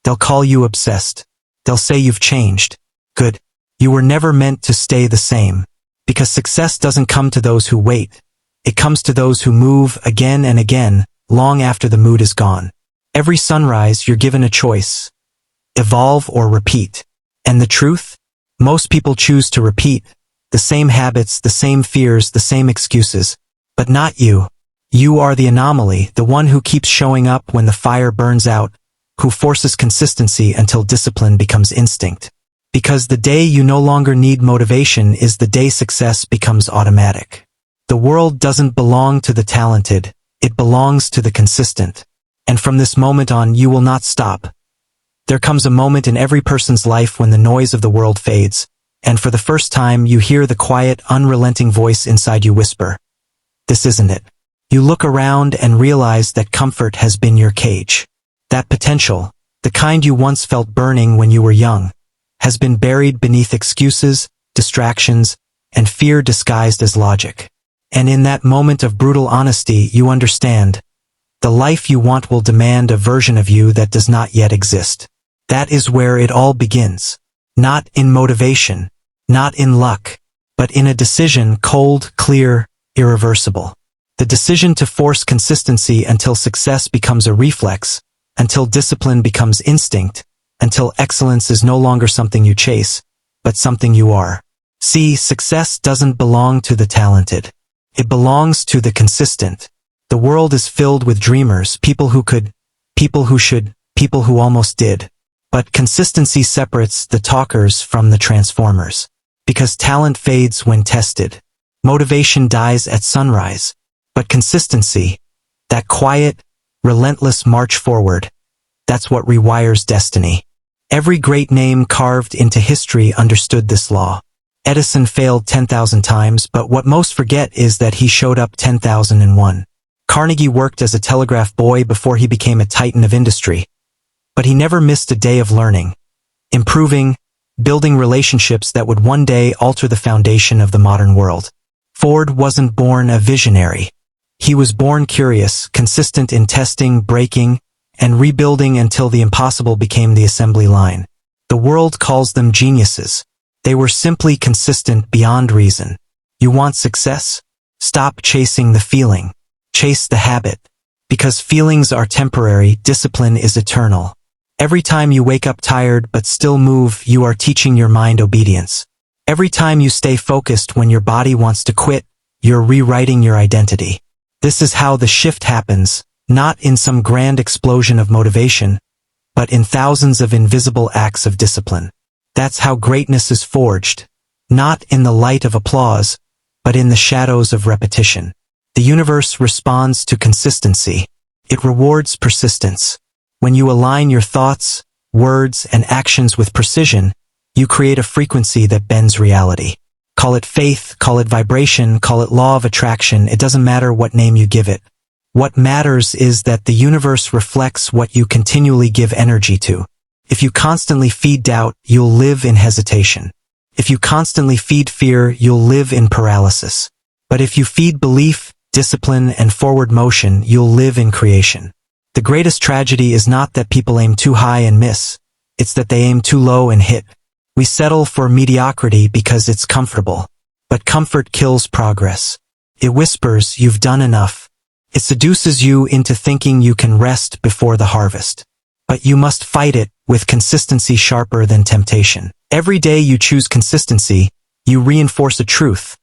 They'll call you obsessed. They'll say you've changed. Good. You were never meant to stay the same. Because success doesn't come to those who wait. It comes to those who move again and again, long after the mood is gone. Every sunrise, you're given a choice. Evolve or repeat. And the truth? Most people choose to repeat. The same habits, the same fears, the same excuses. But not you. You are the anomaly, the one who keeps showing up when the fire burns out, who forces consistency until discipline becomes instinct. Because the day you no longer need motivation is the day success becomes automatic. The world doesn't belong to the talented, it belongs to the consistent. And from this moment on, you will not stop. There comes a moment in every person's life when the noise of the world fades, and for the first time you hear the quiet, unrelenting voice inside you whisper, "This isn't it." You look around and realize that comfort has been your cage. That potential, the kind you once felt burning when you were young, has been buried beneath excuses, distractions, and fear disguised as logic. And in that moment of brutal honesty, you understand, the life you want will demand a version of you that does not yet exist. That is where it all begins. Not in motivation, not in luck, but in a decision cold, clear, irreversible. The decision to force consistency until success becomes a reflex, until discipline becomes instinct, until excellence is no longer something you chase, but something you are. See, success doesn't belong to the talented. It belongs to the consistent. The world is filled with dreamers, people who could, people who should, people who almost did. But consistency separates the talkers from the transformers. Because talent fades when tested. Motivation dies at sunrise. But consistency, that quiet, relentless march forward, that's what rewires destiny. Every great name carved into history understood this law. Edison failed 10,000 times, but what most forget is that he showed up 10,001. Carnegie worked as a telegraph boy before he became a titan of industry. But he never missed a day of learning, improving, building relationships that would one day alter the foundation of the modern world. Ford wasn't born a visionary. He was born curious, consistent in testing, breaking, and rebuilding until the impossible became the assembly line. The world calls them geniuses. They were simply consistent beyond reason. You want success? Stop chasing the feeling. Chase the habit. Because feelings are temporary, discipline is eternal. Every time you wake up tired but still move, you are teaching your mind obedience. Every time you stay focused when your body wants to quit, you're rewriting your identity. This is how the shift happens, not in some grand explosion of motivation, but in thousands of invisible acts of discipline. That's how greatness is forged, not in the light of applause, but in the shadows of repetition. The universe responds to consistency. It rewards persistence. When you align your thoughts, words, and actions with precision, you create a frequency that bends reality. Call it faith, call it vibration, call it law of attraction, it doesn't matter what name you give it. What matters is that the universe reflects what you continually give energy to. If you constantly feed doubt, you'll live in hesitation. If you constantly feed fear, you'll live in paralysis. But if you feed belief, discipline, and forward motion, you'll live in creation. The greatest tragedy is not that people aim too high and miss. It's that they aim too low and hit. We settle for mediocrity because it's comfortable. But comfort kills progress. It whispers, "You've done enough." It seduces you into thinking you can rest before the harvest. But you must fight it with consistency sharper than temptation. Every day you choose consistency, you reinforce a truth.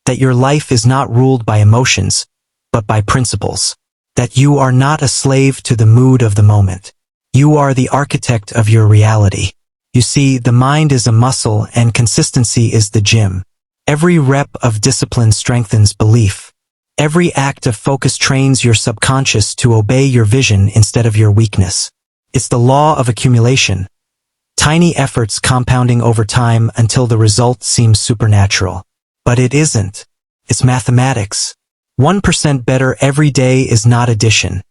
That your life is not ruled by emotions, but by principles. That you are not a slave to the mood of the moment. You are the architect of your reality. You see, the mind is a muscle and consistency is the gym. Every rep of discipline strengthens belief. Every act of focus trains your subconscious to obey your vision instead of your weakness. It's the law of accumulation. Tiny efforts compounding over time until the result seems supernatural. But it isn't. It's mathematics. 1% better every day is not addition.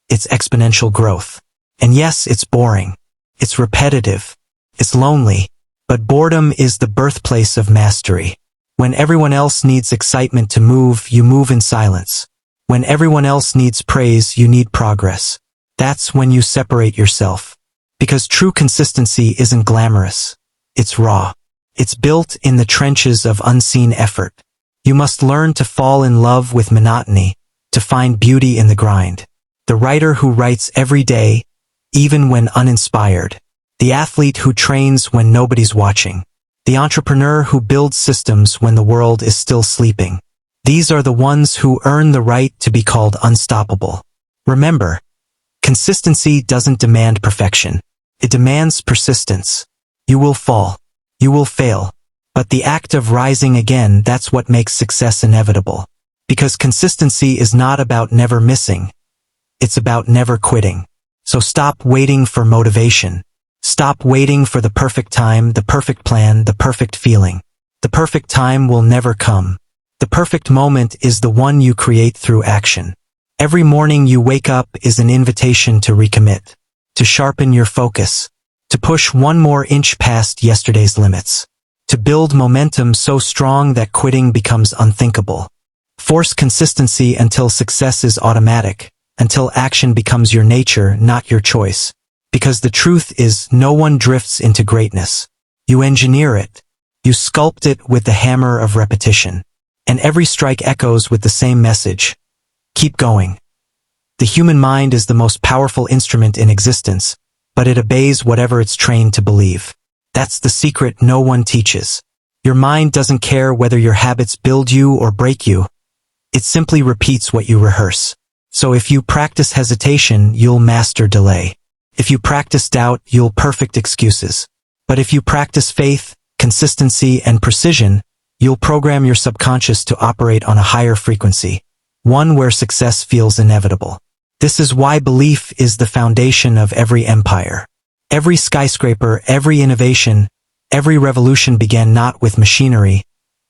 It's exponential growth. And yes, it's boring. It's repetitive. It's lonely. But boredom is the birthplace of mastery. When everyone else needs excitement to move, you move in silence. When everyone else needs praise, you need progress. That's when you separate yourself. Because true consistency isn't glamorous. It's raw. It's built in the trenches of unseen effort. You must learn to fall in love with monotony, to find beauty in the grind. The writer who writes every day, even when uninspired. The athlete who trains when nobody's watching. The entrepreneur who builds systems when the world is still sleeping. These are the ones who earn the right to be called unstoppable. Remember, consistency doesn't demand perfection. It demands persistence. You will fall. You will fail. But the act of rising again, that's what makes success inevitable. Because consistency is not about never missing. It's about never quitting. So stop waiting for motivation. Stop waiting for the perfect time, the perfect plan, the perfect feeling. The perfect time will never come. The perfect moment is the one you create through action. Every morning you wake up is an invitation to recommit, to sharpen your focus, to push one more inch past yesterday's limits, to build momentum so strong that quitting becomes unthinkable. Force consistency until success is automatic, until action becomes your nature, not your choice. Because the truth is, no one drifts into greatness. You engineer it. You sculpt it with the hammer of repetition. And every strike echoes with the same message. Keep going. The human mind is the most powerful instrument in existence, but it obeys whatever it's trained to believe. That's the secret no one teaches. Your mind doesn't care whether your habits build you or break you. It simply repeats what you rehearse. So if you practice hesitation, you'll master delay. If you practice doubt, you'll perfect excuses. But if you practice faith, consistency, and precision, you'll program your subconscious to operate on a higher frequency, one where success feels inevitable. This is why belief is the foundation of every empire. Every skyscraper, every innovation, every revolution began not with machinery,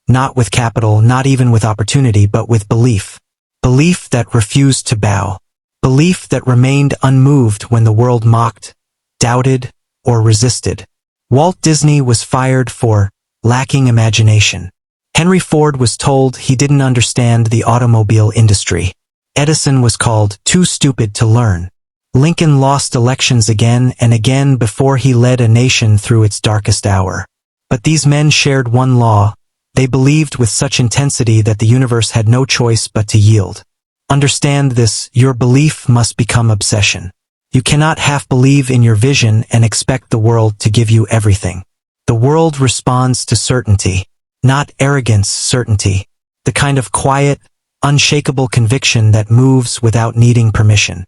not with capital, not even with opportunity, but with belief. Belief that refused to bow. Belief that remained unmoved when the world mocked, doubted, or resisted. Walt Disney was fired for lacking imagination. Henry Ford was told he didn't understand the automobile industry. Edison was called too stupid to learn. Lincoln lost elections again and again before he led a nation through its darkest hour. But these men shared one law. They believed with such intensity that the universe had no choice but to yield. Understand this, your belief must become obsession. You cannot half believe in your vision and expect the world to give you everything. The world responds to certainty, not arrogance, certainty. The kind of quiet, unshakable conviction that moves without needing permission.